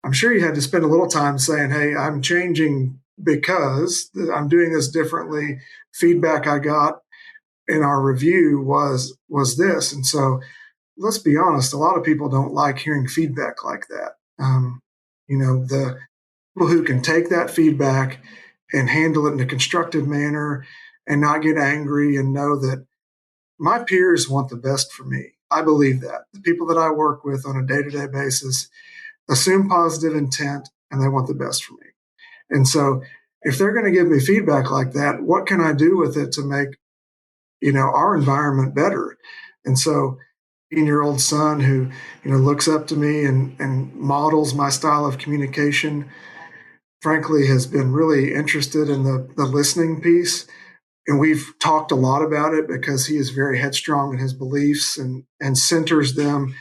I'm sure you had to spend a little time saying, hey, I'm changing because I'm doing this differently. Feedback I got in our review was this. And so let's be honest, a lot of people don't like hearing feedback like that. The people who can take that feedback and handle it in a constructive manner and not get angry and know that my peers want the best for me. I believe that. The people that I work with on a day-to-day basis assume positive intent and they want the best for me. And so if they're going to give me feedback like that, what can I do with it to make, our environment better? And so 18-year-old son who, looks up to me and models my style of communication, frankly, has been really interested in the listening piece. And we've talked a lot about it because he is very headstrong in his beliefs and centers them,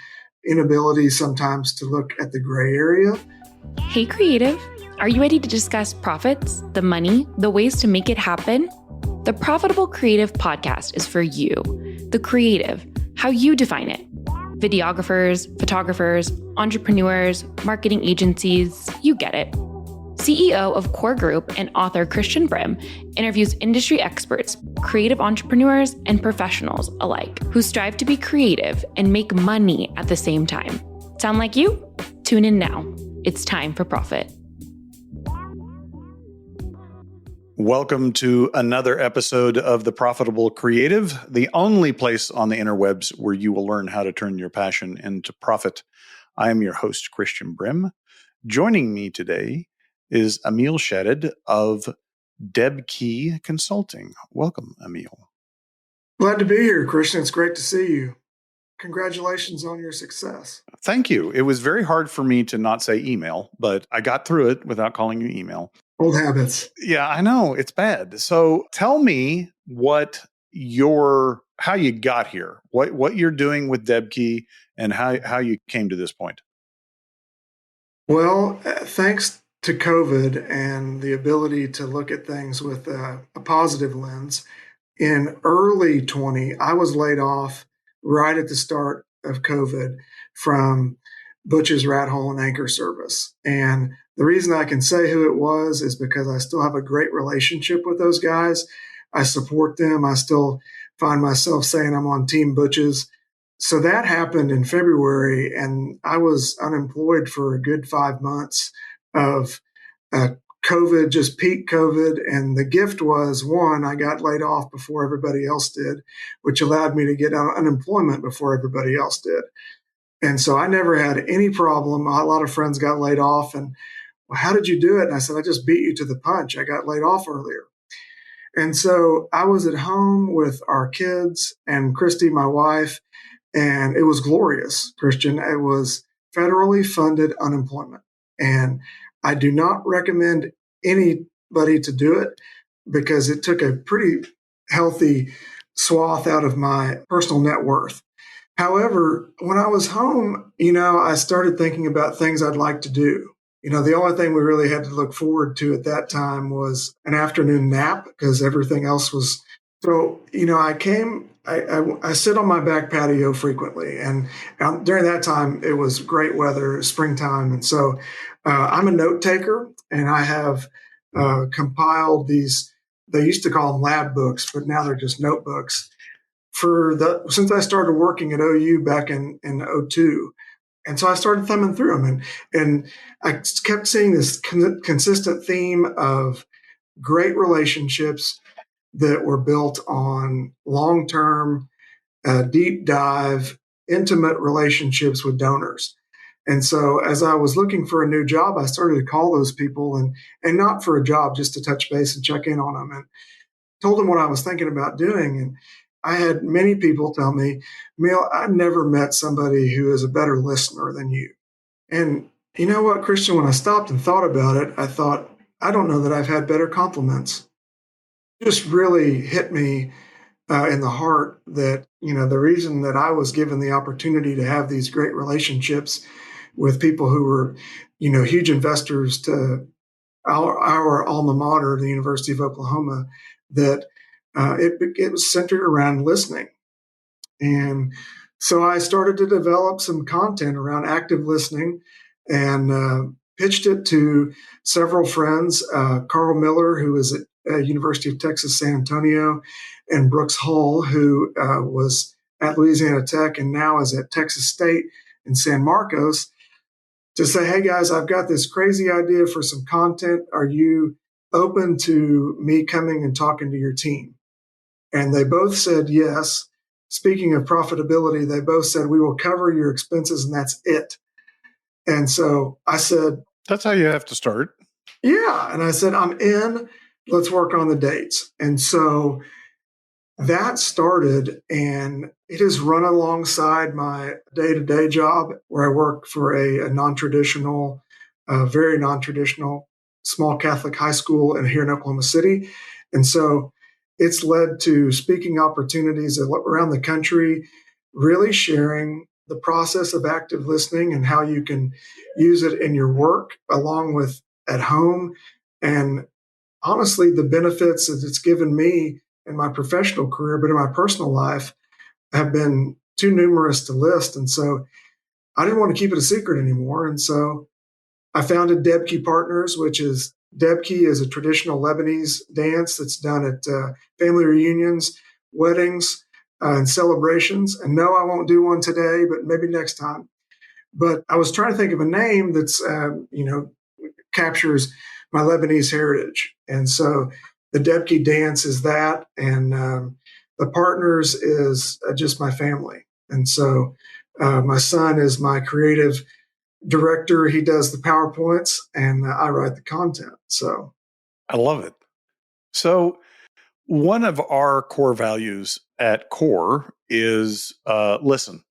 inability sometimes to look at the gray area. Hey, creative, are you ready to discuss profits, the money, the ways to make it happen? The Profitable Creative Podcast is for you, the creative, how you define it. Videographers, photographers, entrepreneurs, marketing agencies, you get it. CEO of Core Group and author Christian Brim interviews industry experts, creative entrepreneurs, and professionals alike who strive to be creative and make money at the same time. Sound like you? Tune in now. It's time for profit. Welcome to another episode of The Profitable Creative, the only place on the interwebs where you will learn how to turn your passion into profit. I am your host, Christian Brim. Joining me today is Ameil Shadid of DabKe Consulting. Welcome, Ameil. Glad to be here, Christian. It's great to see you. Congratulations on your success. Thank you. It was very hard for me to not say email, but I got through it without calling you email. Old habits. Yeah, I know. It's bad. So tell me how you got here, what you're doing with DabKe and how you came to this point. Well, thanks to COVID and the ability to look at things with a positive lens, in early 20, I was laid off right at the start of COVID from Butch's Rat Hole and Anchor Service. And the reason I can say who it was is because I still have a great relationship with those guys. I support them. I still find myself saying I'm on Team Butch's. So that happened in February, and I was unemployed for a good 5 months of COVID, just peak COVID. And the gift was, one, I got laid off before everybody else did, which allowed me to get unemployment before everybody else did. And so I never had any problem. A lot of friends got laid off and, well, how did you do it? And I said, I just beat you to the punch. I got laid off earlier. And so I was at home with our kids and Christy, my wife, and it was glorious, Christian. It was federally funded unemployment. And I do not recommend anybody to do it because it took a pretty healthy swath out of my personal net worth. However, when I was home, I started thinking about things I'd like to do. The only thing we really had to look forward to at that time was an afternoon nap because everything else was. So, I sit on my back patio frequently. And during that time, it was great weather, springtime. And so I'm a note taker, and I have compiled these, they used to call them lab books, but now they're just notebooks. Since I started working at OU back in 2002. And so I started thumbing through them, and I kept seeing this consistent theme of great relationships that were built on long-term, deep dive, intimate relationships with donors. And so as I was looking for a new job, I started to call those people and not for a job, just to touch base and check in on them, and told them what I was thinking about doing. And I had many people tell me, Ameil, I've never met somebody who is a better listener than you. And you know what, Christian, when I stopped and thought about it, I thought, I don't know that I've had better compliments. It just really hit me in the heart that, the reason that I was given the opportunity to have these great relationships with people who were, huge investors to our alma mater, the University of Oklahoma, that it was centered around listening. And so I started to develop some content around active listening and pitched it to several friends, Carl Miller, who is at University of Texas, San Antonio, and Brooks Hull, who was at Louisiana Tech and now is at Texas State in San Marcos, to say, hey guys, I've got this crazy idea for some content. Are you open to me coming and talking to your team? And they both said yes. Speaking of profitability, they both said, we will cover your expenses and that's it. And so I said, that's how you have to start. Yeah. And I said, I'm in. Let's work on the dates. And so that started, and it has run alongside my day-to-day job where I work for a non-traditional, very non-traditional small Catholic high school here in Oklahoma City. And so it's led to speaking opportunities around the country, really sharing the process of active listening and how you can use it in your work along with at home. And honestly, the benefits that it's given me in my professional career, but in my personal life, have been too numerous to list. And so I didn't want to keep it a secret anymore. And so I founded DabKe Partners, which is DabKe is a traditional Lebanese dance that's done at family reunions, weddings, and celebrations. And no, I won't do one today, but maybe next time. But I was trying to think of a name that's, captures my Lebanese heritage. And so the DabKe dance is that. And the Partners is just my family. And so my son is my creative director. He does the PowerPoints and I write the content. So I love it. So one of our core values at Core is listen.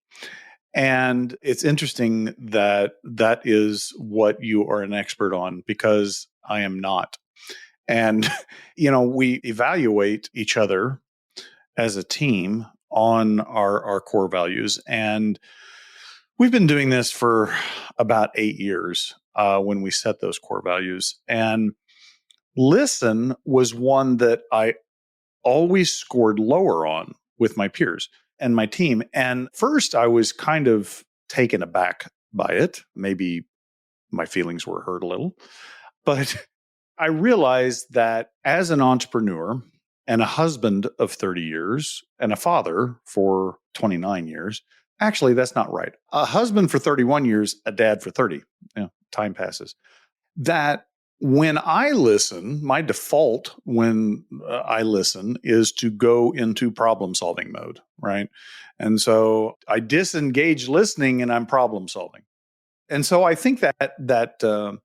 And it's interesting that that is what you are an expert on, because I am not. And, we evaluate each other as a team on our core values. And we've been doing this for about 8 years when we set those core values. And listen was one that I always scored lower on with my peers and my team. And first, I was kind of taken aback by it. Maybe my feelings were hurt a little. But I realized that as an entrepreneur and a husband of 30 years and a father for 29 years, actually, that's not right. A husband for 31 years, a dad for 30. Time passes. That when I listen, my default when I listen is to go into problem solving mode, right? And so I disengage listening and I'm problem solving. And so I think that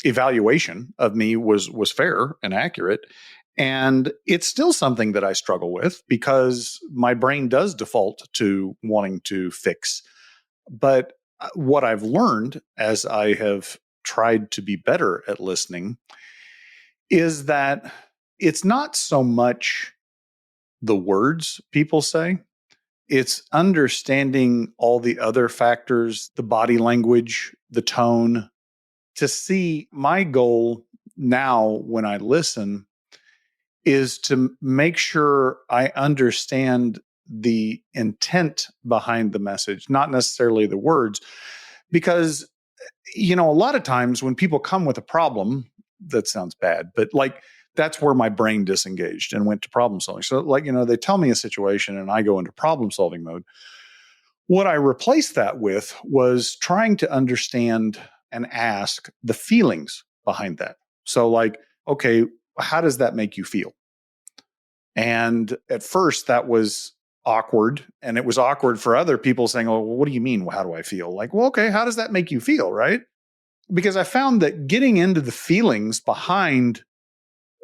evaluation of me was fair and accurate. And it's still something that I struggle with because my brain does default to wanting to fix. But what I've learned as I have tried to be better at listening is that it's not so much the words people say, it's understanding all the other factors, the body language, the tone. To see my goal now when I listen is to make sure I understand the intent behind the message, not necessarily the words. Because, a lot of times when people come with a problem, that sounds bad, but that's where my brain disengaged and went to problem solving. So they tell me a situation and I go into problem solving mode. What I replaced that with was trying to understand and ask the feelings behind that. So okay, how does that make you feel? And at first that was awkward, and it was awkward for other people saying, oh, well, what do you mean? How do I feel? Well, okay, how does that make you feel? Right? Because I found that getting into the feelings behind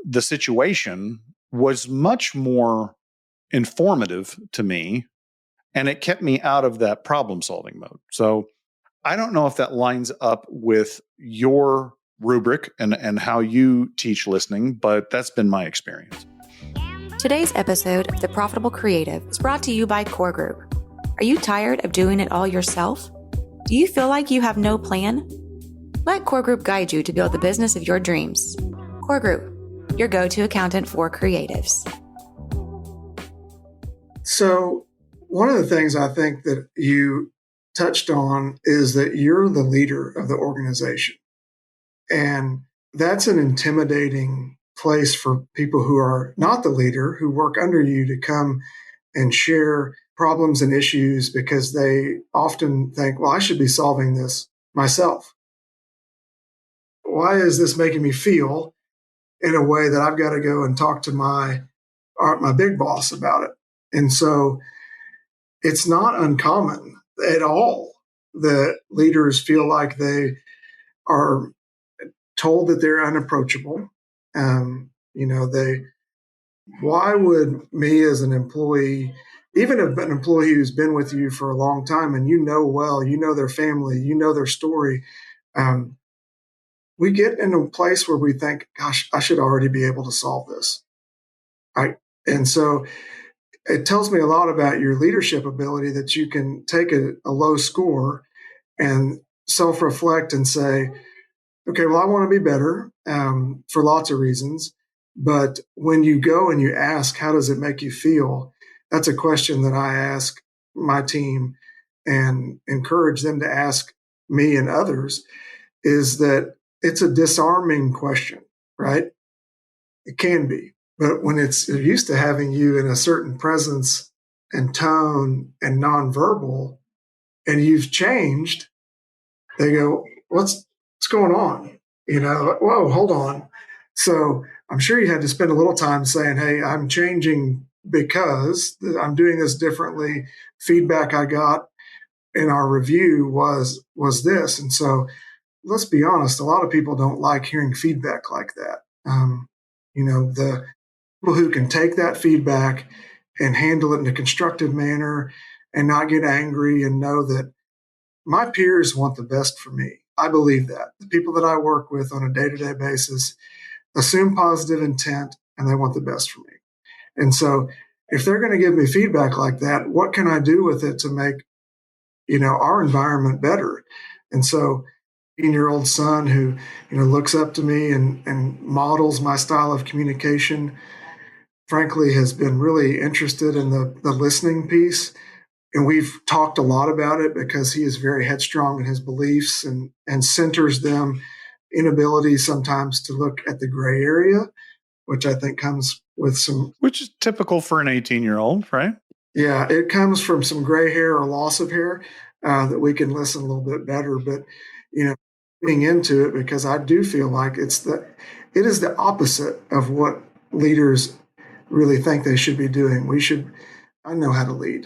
the situation was much more informative to me, and it kept me out of that problem solving mode. So I don't know if that lines up with your rubric and how you teach listening, but that's been my experience. Today's episode of The Profitable Creative is brought to you by Core Group. Are you tired of doing it all yourself? Do you feel like you have no plan? Let Core Group guide you to build the business of your dreams. Core Group, your go-to accountant for creatives. So one of the things I think that you touched on is that you're the leader of the organization. And that's an intimidating place for people who are not the leader, who work under you, to come and share problems and issues, because they often think, well, I should be solving this myself. Why is this making me feel in a way that I've got to go and talk to my big boss about it? And so it's not uncommon at all that leaders feel like they are told that they're unapproachable. They why would me as an employee, even an employee who's been with you for a long time and you know their family, you know their story, um, we get in a place where we think, gosh, I should already be able to solve this. And so it tells me a lot about your leadership ability that you can take a low score and self-reflect and say, okay, well, I want to be better for lots of reasons. But when you go and you ask, how does it make you feel? That's a question that I ask my team and encourage them to ask me and others, is that it's a disarming question, right? It can be. But when it's used to having you in a certain presence and tone and nonverbal, and you've changed, they go, what's going on? Whoa, hold on. So I'm sure you had to spend a little time saying, hey, I'm changing because I'm doing this differently. Feedback I got in our review was this. And so let's be honest, a lot of people don't like hearing feedback like that. The people who can take that feedback and handle it in a constructive manner and not get angry and know that my peers want the best for me. I believe that. The people that I work with on a day-to-day basis assume positive intent and they want the best for me. And so if they're going to give me feedback like that, what can I do with it to make, our environment better? And so 18-year-old son who, looks up to me and models my style of communication, frankly, has been really interested in the listening piece. And we've talked a lot about it because he is very headstrong in his beliefs and centers them, inability sometimes to look at the gray area, which I think comes with which is typical for an 18-year-old, right? Yeah, it comes from some gray hair or loss of hair that we can listen a little bit better. But, getting into it, because I do feel like it is the opposite of what leaders really think they should be doing. I know how to lead.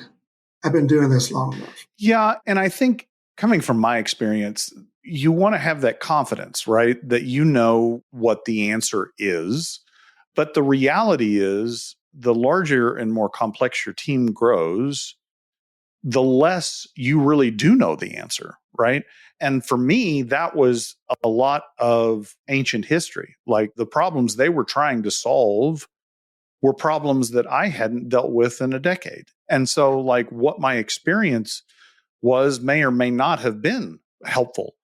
I've been doing this long enough. Yeah. And I think, coming from my experience, you want to have that confidence, right? That you know what the answer is. But the reality is, the larger and more complex your team grows, the less you really do know the answer, right? And for me, that was a lot of ancient history. Like, the problems they were trying to solve were problems that I hadn't dealt with in a decade. And so, like, what my experience was may or may not have been helpful.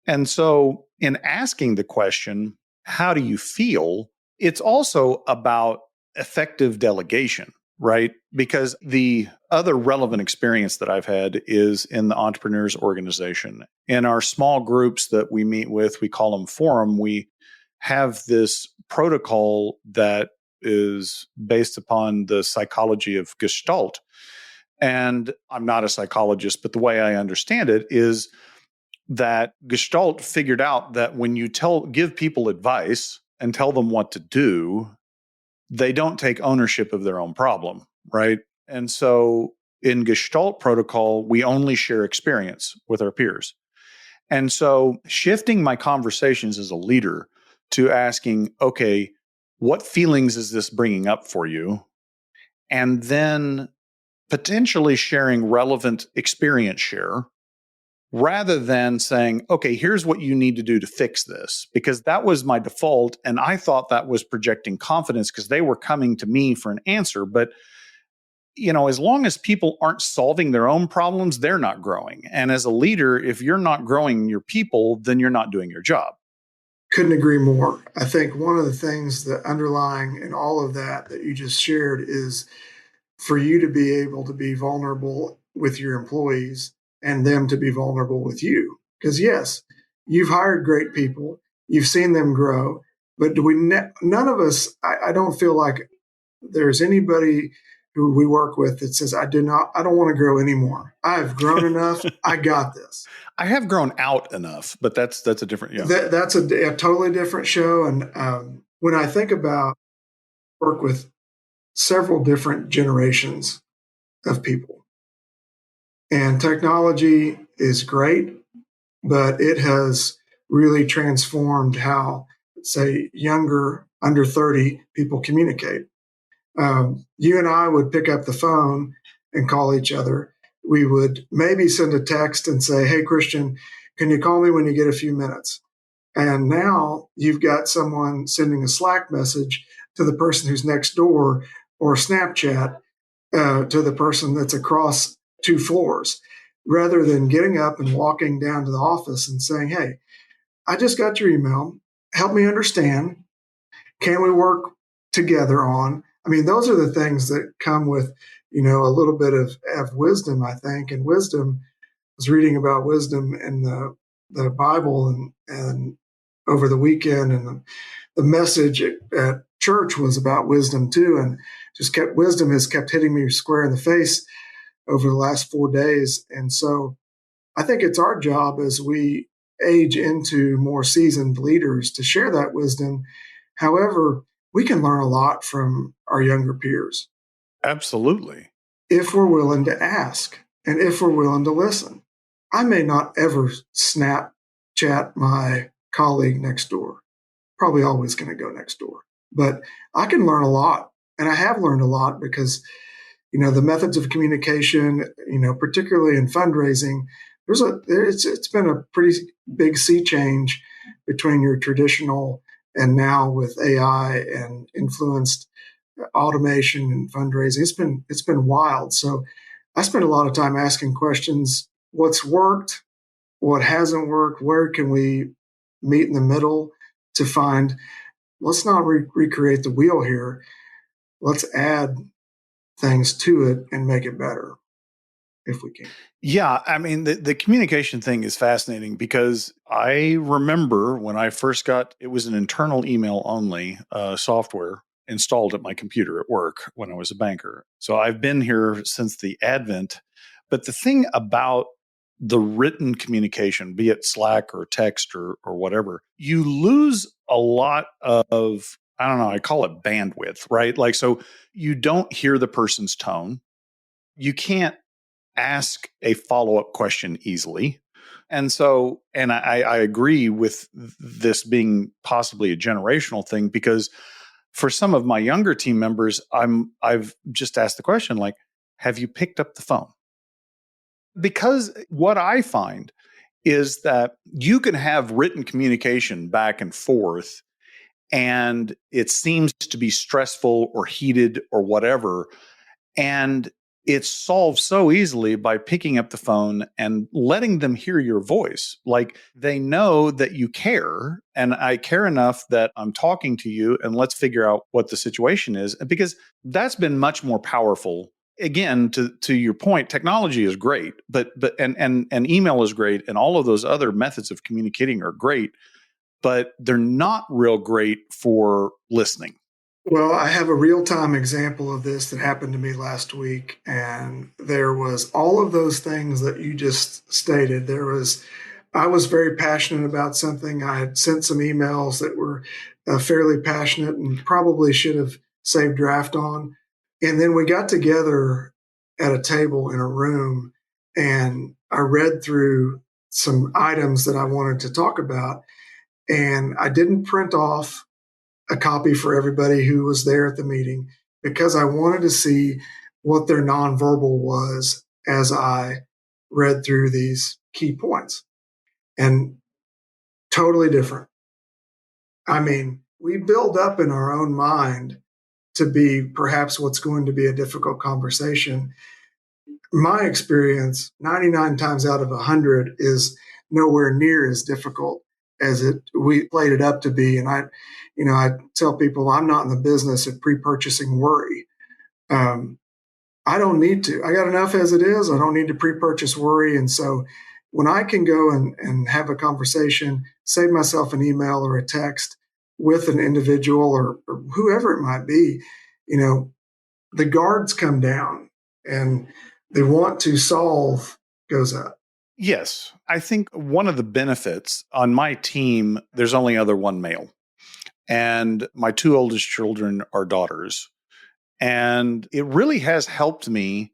And so, in asking the question, how do you feel? It's also about effective delegation, right? Because the other relevant experience that I've had is in the entrepreneurs organization. In our small groups that we meet with, we call them forum, we have this protocol that is based upon the psychology of Gestalt. And I'm not a psychologist, but the way I understand it is that Gestalt figured out that when you give people advice and tell them what to do, they don't take ownership of their own problem, right? And so in Gestalt protocol, we only share experience with our peers. And so shifting my conversations as a leader to asking, okay, what feelings is this bringing up for you? And then potentially sharing relevant experience share, rather than saying, okay, here's what you need to do to fix this, because that was my default. And I thought that was projecting confidence because they were coming to me for an answer. But, as long as people aren't solving their own problems, they're not growing. And as a leader, if you're not growing your people, then you're not doing your job. Couldn't agree more. I think one of the things that underlying in all of that you just shared is for you to be able to be vulnerable with your employees and them to be vulnerable with you. Because yes, you've hired great people. You've seen them grow, but none of us, I don't feel like there's anybody who we work with that says, I don't want to grow anymore. I've grown enough. I got this. I have grown out enough, but that's a different, That's a totally different show. And when I think about work with several different generations of people, and technology is great, but it has really transformed how, say, younger, under 30 people communicate. You and I would pick up the phone and call each other. We would maybe send a text and say, hey, Christian, can you call me when you get a few minutes? And now you've got someone sending a Slack message to the person who's next door, or Snapchat to the person that's across 2 floors, rather than getting up and walking down to the office and saying, hey, I just got your email. Help me understand. Can we work together on? I mean, those are the things that come with, a little bit of wisdom, I think. And wisdom, I was reading about wisdom in the Bible and over the weekend, and the message at church was about wisdom too. And wisdom has kept hitting me square in the face over the last 4 days. And so I think it's our job as we age into more seasoned leaders to share that wisdom. However, we can learn a lot from our younger peers. Absolutely. If we're willing to ask and if we're willing to listen. I may not ever Snapchat my colleague next door. Probably always going to go next door. But I can learn a lot. And I have learned a lot because, the methods of communication, particularly in fundraising, it's been a pretty big sea change between your traditional and now with AI and influenced automation and fundraising. It's been wild. So I spend a lot of time asking questions: what's worked, what hasn't worked, where can we meet in the middle to find, let's not recreate the wheel here. Let's add things to it and make it better if we can. Yeah, I mean, the communication thing is fascinating because I remember when I first it was an internal email only software installed at my computer at work when I was a banker. So I've been here since the advent. But the thing about the written communication, be it Slack or text or whatever, you lose a lot of, I don't know, I call it bandwidth, right? Like, so you don't hear the person's tone. You can't ask a follow-up question easily. And so, and I agree with this being possibly a generational thing, because for some of my younger team members, I've just asked the question, like, have you picked up the phone? Because what I find is that you can have written communication back and forth, and it seems to be stressful or heated or whatever. And it's solved so easily by picking up the phone and letting them hear your voice. Like, they know that you care, and I care enough that I'm talking to you, and let's figure out what the situation is. Because that's been much more powerful. Again, to your point, technology is great, but and email is great, and all of those other methods of communicating are great, but they're not real great for listening. Well, I have a real-time example of this that happened to me last week, and there was all of those things that you just stated. I was very passionate about something. I had sent some emails that were fairly passionate and probably should have saved draft on. And then we got together at a table in a room, and I read through some items that I wanted to talk about, and I didn't print off a copy for everybody who was there at the meeting because I wanted to see what their nonverbal was as I read through these key points. And totally different. I mean, we build up in our own mind to be perhaps what's going to be a difficult conversation. My experience, 99 times out of 100, is nowhere near as difficult as we played it up to be. And I tell people I'm not in the business of pre-purchasing worry. I don't need to. I got enough as it is. I don't need to pre-purchase worry. And so when I can go and have a conversation, save myself an email or a text with an individual or whoever it might be, the guards come down and the want to solve goes up. Yes. I think one of the benefits on my team, there's only other one male. And my two oldest children are daughters. And it really has helped me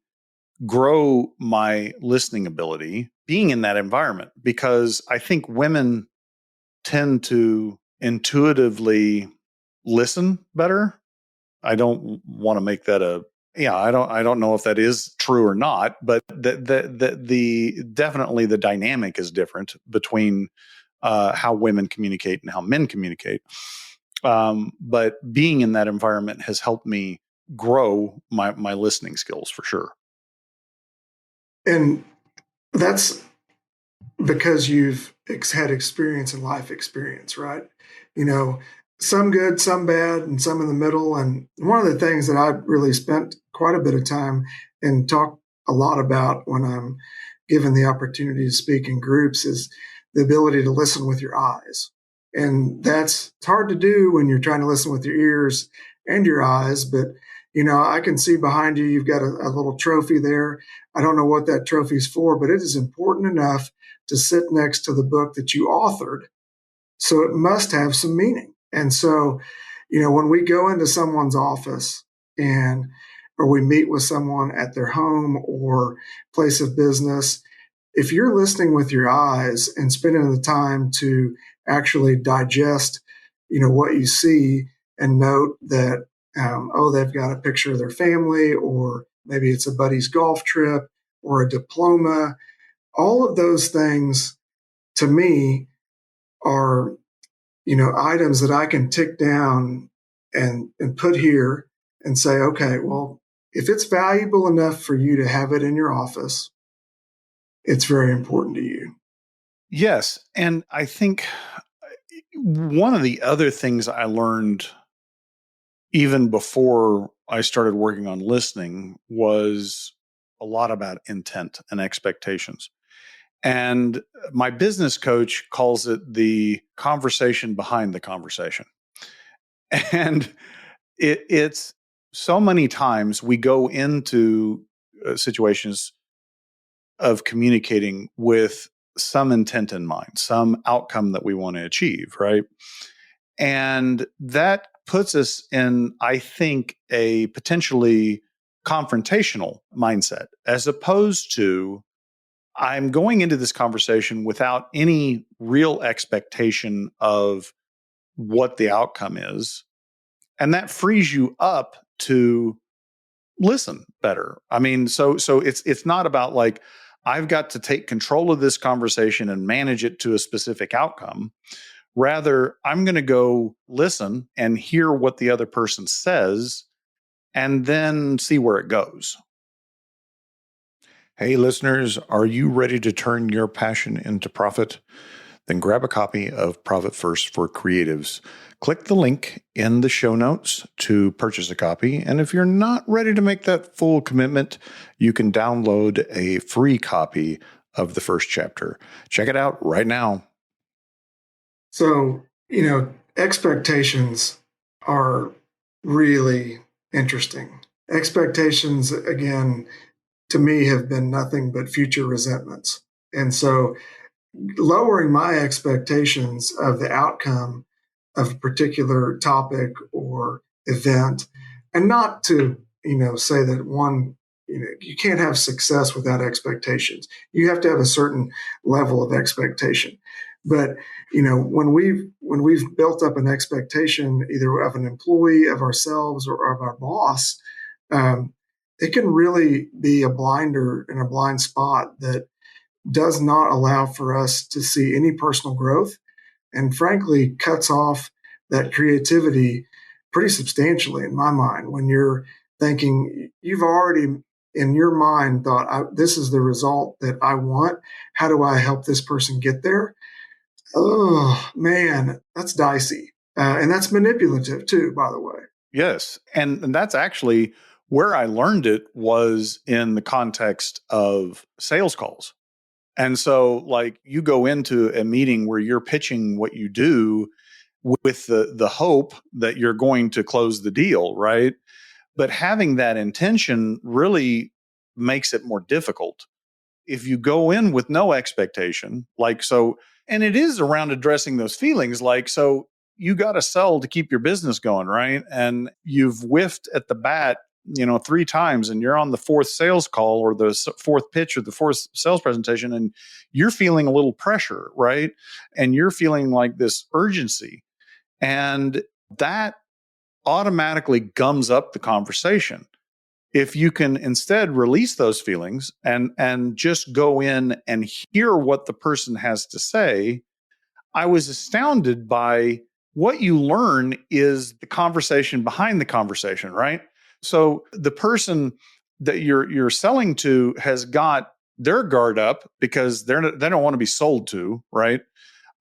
grow my listening ability being in that environment, because I think women tend to intuitively listen better. I don't want to make that I don't know if that is true or not, but the definitely the dynamic is different between how women communicate and how men communicate. But being in that environment has helped me grow my listening skills for sure. And that's because you've had experience and life experience, right? You know, some good, some bad, and some in the middle. And one of the things that I've really spent quite a bit of time and talk a lot about when I'm given the opportunity to speak in groups is the ability to listen with your eyes. And it's hard to do when you're trying to listen with your ears and your eyes, but I can see behind you, you've got a little trophy there. I don't know what that trophy is for, but it is important enough to sit next to the book that you authored. So it must have some meaning. And so, when we go into someone's office or we meet with someone at their home or place of business, if you're listening with your eyes and spending the time to actually digest, what you see and note that, they've got a picture of their family, or maybe it's a buddy's golf trip or a diploma. All of those things to me are, items that I can tick down and put here and say, okay, well, if it's valuable enough for you to have it in your office, it's very important to you. Yes. And I think one of the other things I learned even before I started working on listening was a lot about intent and expectations. And my business coach calls it the conversation behind the conversation. And it's so many times we go into situations of communicating with some intent in mind, some outcome that we want to achieve, right? And that puts us in, I think, a potentially confrontational mindset, as opposed to I'm going into this conversation without any real expectation of what the outcome is. And that frees you up to listen better. I mean, so it's not about like I've got to take control of this conversation and manage it to a specific outcome. Rather, I'm going to go listen and hear what the other person says and then see where it goes. Hey, listeners, are you ready to turn your passion into profit? Then grab a copy of Profit First for Creatives. Click the link in the show notes to purchase a copy. And if you're not ready to make that full commitment, you can download a free copy of the first chapter. Check it out right now. So, expectations are really interesting. Expectations, again, to me have been nothing but future resentments. And so lowering my expectations of the outcome of a particular topic or event, and not to, say that you can't have success without expectations. You have to have a certain level of expectation. But, when we've built up an expectation either of an employee, of ourselves, or of our boss, it can really be a blinder and a blind spot that does not allow for us to see any personal growth, and frankly cuts off that creativity pretty substantially in my mind. When you're thinking, you've already in your mind thought, this is the result that I want. How do I help this person get there? Oh man, that's dicey. And that's manipulative too, by the way. Yes. And that's actually where I learned it, was in the context of sales calls. And so like you go into a meeting where you're pitching what you do with the hope that you're going to close the deal, right? But having that intention really makes it more difficult. If you go in with no expectation, like so, and it is around addressing those feelings, like so you got to sell to keep your business going, right? And you've whiffed at the bat, 3 times, and you're on the fourth sales call or the fourth pitch or the fourth sales presentation, and you're feeling a little pressure, right? And you're feeling like this urgency, and that automatically gums up the conversation. If you can instead release those feelings and just go in and hear what the person has to say, I was astounded by what you learn is the conversation behind the conversation, right? So the person that you're selling to has got their guard up because they don't want to be sold to, right?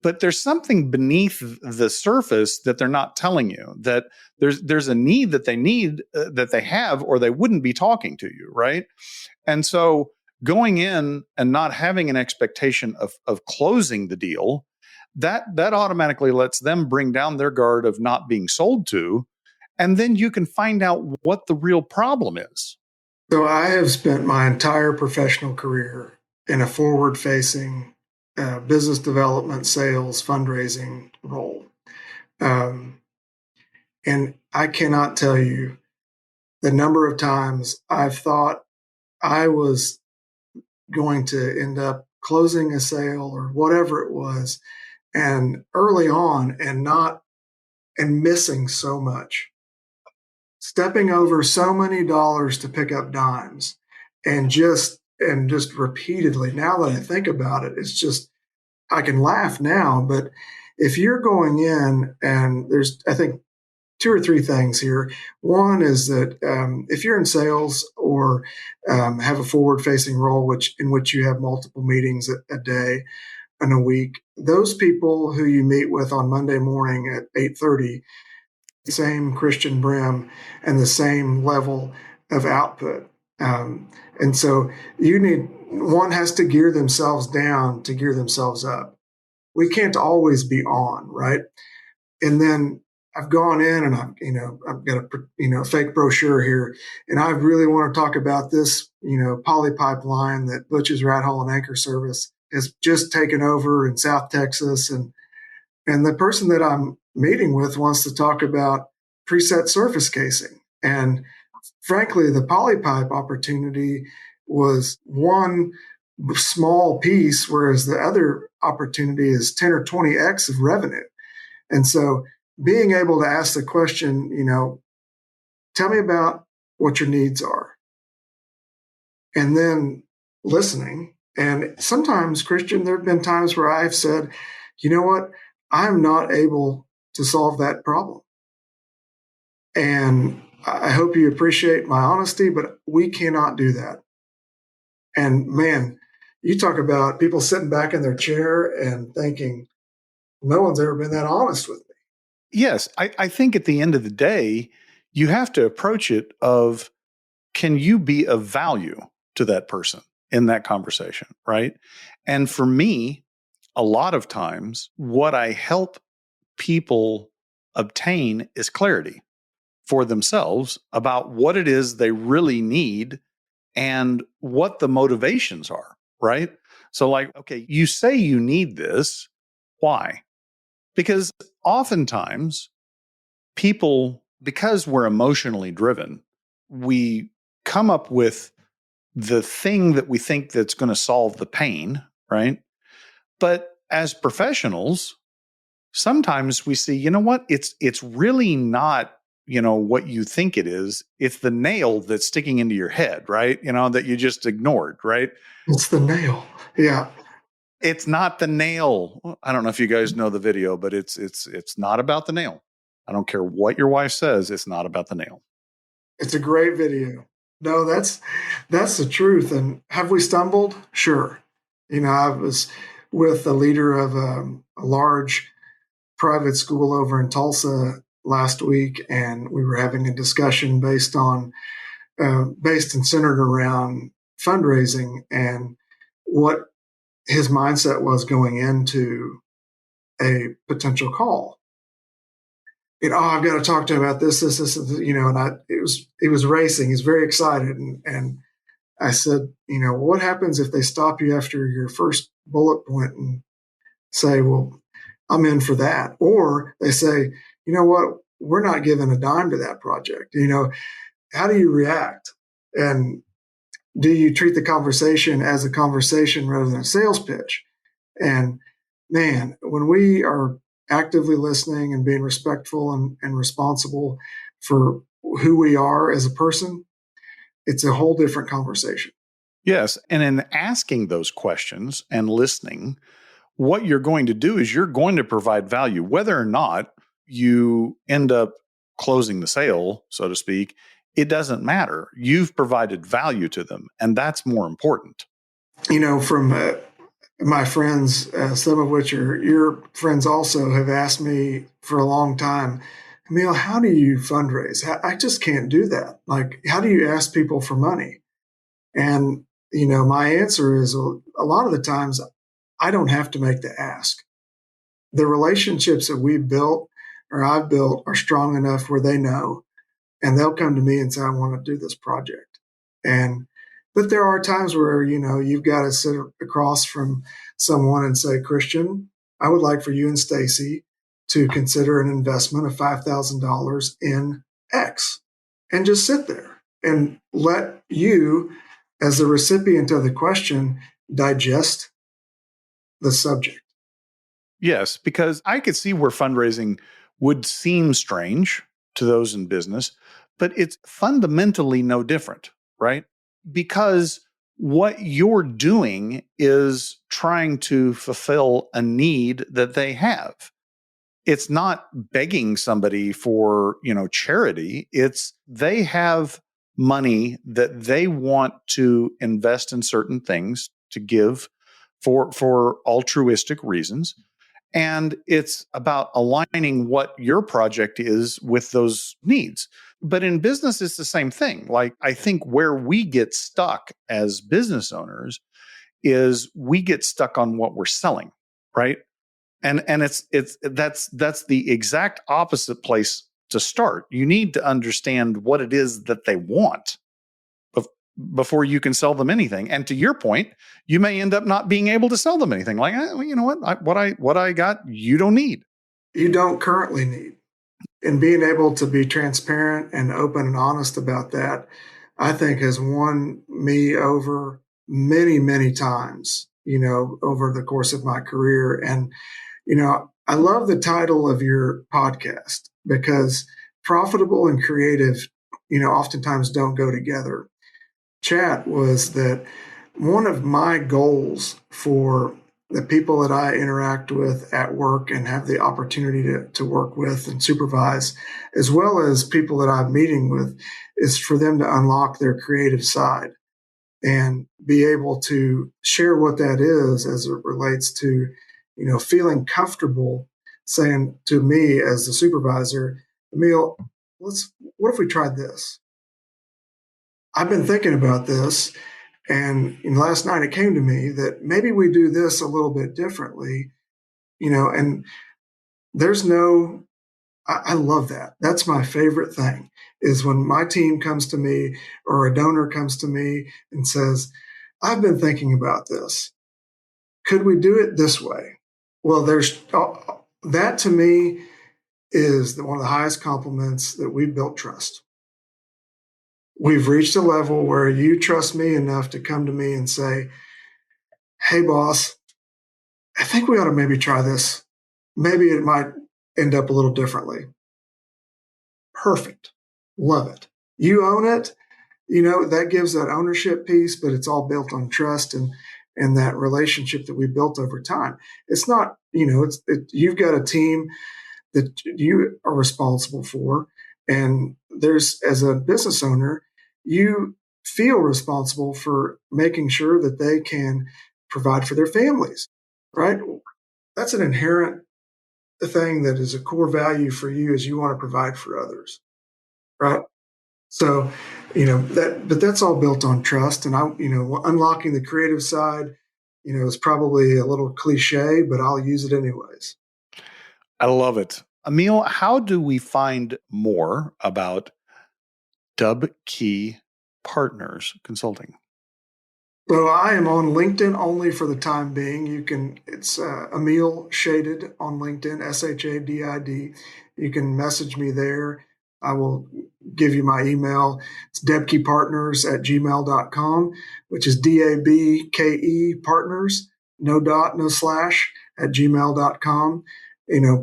But there's something beneath the surface that they're not telling you, that there's a need that they have, or they wouldn't be talking to you, right? And so going in and not having an expectation of closing the deal, that automatically lets them bring down their guard of not being sold to, and then you can find out what the real problem is. So I have spent my entire professional career in a forward-facing business development, sales, fundraising role. And I cannot tell you the number of times I've thought I was going to end up closing a sale or whatever it was, and early on and missing so much, stepping over so many dollars to pick up dimes, and just repeatedly. Now that I think about it, it's just, I can laugh now, but if you're going in, and there's, I think, 2 or 3 things here. One is that if you're in sales or have a forward-facing role, in which you have multiple meetings a day and a week, those people who you meet with on Monday morning at 8:30, same Christian Brim and the same level of output. And so one has to gear themselves down to gear themselves up. We can't always be on, right? And then I've gone in and I've got a fake brochure here, and I really want to talk about this, poly pipeline that Butch's Rat Hole and Anchor Service has just taken over in South Texas. And the person that I'm meeting with wants to talk about preset surface casing. And frankly, the poly pipe opportunity was one small piece, whereas the other opportunity is 10 or 20x of revenue. And so being able to ask the question, tell me about what your needs are, and then listening. And sometimes, Christian, there have been times where I've said, you know what, I'm not able to solve that problem. And I hope you appreciate my honesty, but we cannot do that. And man, you talk about people sitting back in their chair and thinking, no one's ever been that honest with me. Yes, I think at the end of the day, you have to approach it of, can you be of value to that person in that conversation, right? And for me, a lot of times, what I help people obtain is clarity for themselves about what it is they really need and what the motivations are, right? So like, okay, you say you need this. Why? Because oftentimes people, because we're emotionally driven, we come up with the thing that we think that's going to solve the pain, right? But as professionals, sometimes we see, you know what? It's really not, what you think it is. It's the nail that's sticking into your head, right? That you just ignored, right? It's the nail. Yeah. It's not the nail. I don't know if you guys know the video, but it's not about the nail. I don't care what your wife says. It's not about the nail. It's a great video. No, that's the truth. And have we stumbled? Sure. I was with the leader of a large private school over in Tulsa last week, and we were having a discussion based and centered around fundraising and what his mindset was going into a potential call. I've got to talk to him about this, and it was racing. He's very excited. And I said, what happens if they stop you after your first bullet point and say, well, I'm in for that. Or they say, you know what, we're not giving a dime to that project. How do you react? And do you treat the conversation as a conversation rather than a sales pitch? And man, when we are actively listening and being respectful and responsible for who we are as a person, it's a whole different conversation. Yes. And in asking those questions and listening, what you're going to do is you're going to provide value, whether or not you end up closing the sale, so to speak. It doesn't matter. You've provided value to them, and that's more important. From my friends, some of which are your friends also, have asked me for a long time, Ameil, how do you fundraise? I just can't do that. Like, how do you ask people for money? And, my answer is a lot of the times I don't have to make the ask. The relationships that we've built or I've built are strong enough where they know, and they'll come to me and say, I want to do this project. But there are times where, you've got to sit across from someone and say, Christian, I would like for you and Stacy to consider an investment of $5,000 in X, and just sit there and let you, as the recipient of the question, digest the subject. Yes, because I could see where fundraising would seem strange to those in business, but it's fundamentally no different, right? Because what you're doing is trying to fulfill a need that they have. It's not begging somebody for, charity. It's they have money that they want to invest in certain things to give for altruistic reasons. And it's about aligning what your project is with those needs. But in business, it's the same thing. Like, I think where we get stuck as business owners is we get stuck on what we're selling, right? And that's the exact opposite place to start. You need to understand what it is that they want before you can sell them anything. And to your point, you may end up not being able to sell them anything. Like, you know what I got, you don't need. You don't currently need. And being able to be transparent and open and honest about that, I think has won me over many, many times, over the course of my career. And, I love the title of your podcast because profitable and creative, oftentimes don't go together. Chat was that one of my goals for the people that I interact with at work and have the opportunity to work with and supervise, as well as people that I'm meeting with, is for them to unlock their creative side and be able to share what that is as it relates to, feeling comfortable saying to me as the supervisor, Ameil, what if we tried this? I've been thinking about this, and last night it came to me that maybe we do this a little bit differently, and there's no, I love that. That's my favorite thing is when my team comes to me or a donor comes to me and says, I've been thinking about this. Could we do it this way? Well, that to me is one of the highest compliments that we've built trust. We've reached a level where you trust me enough to come to me and say, hey, boss, I think we ought to maybe try this. Maybe it might end up a little differently. Perfect. Love it. You own it. That gives that ownership piece, but it's all built on trust and that relationship that we built over time. It's not, you've got a team that you are responsible for. And as a business owner, you feel responsible for making sure that they can provide for their families, right? That's an inherent thing that is a core value for you as you want to provide for others, right? So, but that's all built on trust and unlocking the creative side. is probably a little cliche, but I'll use it anyways. I love it. Ameil, how do we find more about DabKe Partners Consulting? So I am on LinkedIn only for the time being. It's Ameil Shadid on LinkedIn, Shadid. You can message me there. I will give you my email. It's dabkepartners@gmail.com, which is DABKE partners, no dot, no slash, @gmail.com.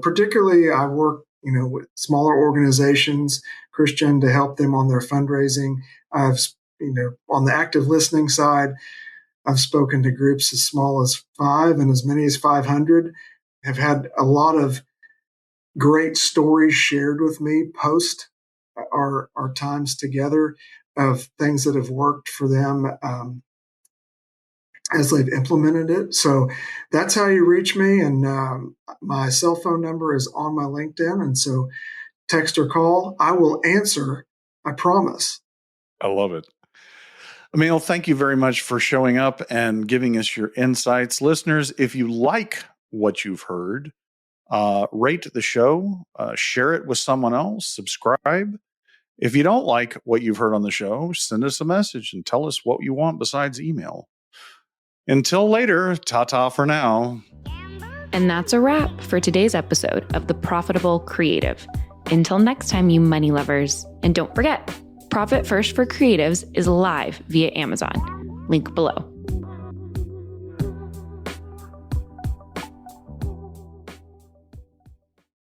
Particularly I work, with smaller organizations, Christian, to help them on their fundraising. I've on the active listening side, I've spoken to groups as small as 5 and as many as 500. Have had a lot of great stories shared with me post our times together of things that have worked for them as they've implemented it. So that's how you reach me. And my cell phone number is on my LinkedIn. And so text or call, I will answer. I promise. I love it. Ameil, thank you very much for showing up and giving us your insights. Listeners, if you like what you've heard, rate the show, share it with someone else, subscribe. If you don't like what you've heard on the show, send us a message and tell us what you want besides email. Until later, ta-ta for now. And that's a wrap for today's episode of The Profitable Creative. Until next time, you money lovers. And don't forget, Profit First for Creatives is live via Amazon. Link below.